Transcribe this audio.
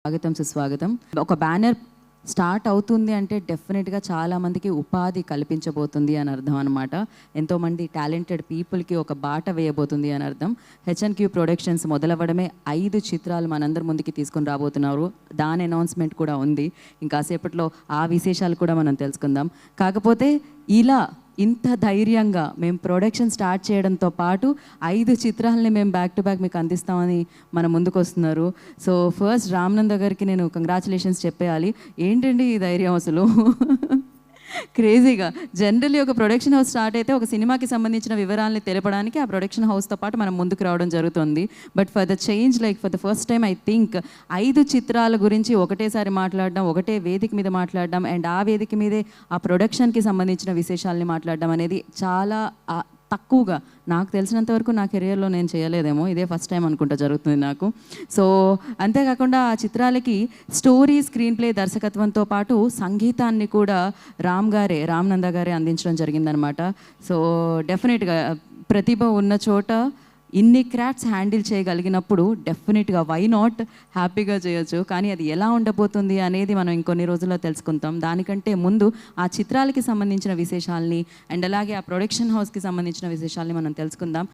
స్వాగతం సుస్వాగతం. ఒక బ్యానర్ స్టార్ట్ అవుతుంది అంటే డెఫినెట్గా చాలామందికి ఉపాధి కల్పించబోతుంది అని అర్థం అనమాట. ఎంతోమంది టాలెంటెడ్ పీపుల్కి ఒక బాట వేయబోతుంది అని అర్థం. హెచ్ఎన్క్యూ ప్రొడక్షన్స్ మొదలవ్వడమే 5 చిత్రాలు మనందరి ముందుకి తీసుకొని రాబోతున్నారు. దాని అనౌన్స్మెంట్ కూడా ఉంది. ఇంకాసేపట్లో ఆ విశేషాలు కూడా మనం తెలుసుకుందాం. కాకపోతే ఇలా ఇంత ధైర్యంగా మేము ప్రొడక్షన్ స్టార్ట్ చేయడంతో పాటు 5 చిత్రాలని మేము బ్యాక్ టు బ్యాక్ మీకు అందిస్తామని మన ముందుకు వస్తున్నారు. సో ఫస్ట్ రామనంద గారికి నేను కంగ్రాచులేషన్స్ చెప్పేయాలి. ఏంటండి ఈ ధైర్యం అసలు క్రేజీగా. జనరల్లీ ఒక ప్రొడక్షన్ హౌస్ స్టార్ట్ అయితే ఒక సినిమాకి సంబంధించిన వివరాలని తెలపడానికి ఆ ప్రొడక్షన్ హౌస్తో పాటు మనం ముందుకు రావడం జరుగుతుంది. But for the change for the first time I think 5 చిత్రాల గురించి ఒకటేసారి మాట్లాడడం, ఒకటే వేదిక మీద మాట్లాడడం అండ్ ఆ వేదిక మీదే ఆ ప్రొడక్షన్కి సంబంధించిన విశేషాలని మాట్లాడడం అనేది చాలా తక్కువగా నాకు తెలిసినంత వరకు నా కెరియర్లో నేను చేయలేదేమో. ఇదే ఫస్ట్ టైం అనుకుంటా జరుగుతుంది నాకు. సో అంతేకాకుండా ఆ చిత్రాలకి స్టోరీ, స్క్రీన్ ప్లే, దర్శకత్వంతో పాటు సంగీతాన్ని కూడా రామనంద గారే అందించడం జరిగిందనమాట. సో డెఫినెట్గా ప్రతిభ ఉన్న చోట ఇన్ని క్రాఫ్ట్స్ హ్యాండిల్ చేయగలిగినప్పుడు డెఫినెట్గా వై నాట్ హ్యాపీగా చేయొచ్చు. కానీ అది ఎలా ఉండబోతుంది అనేది మనం ఇంకొన్ని రోజుల్లో తెలుసుకుంటాం. దానికంటే ముందు ఆ చిత్రాలకి సంబంధించిన విశేషాలని అండ్ అలాగే ఆ ప్రొడక్షన్ హౌస్కి సంబంధించిన విశేషాలని మనం తెలుసుకుందాం.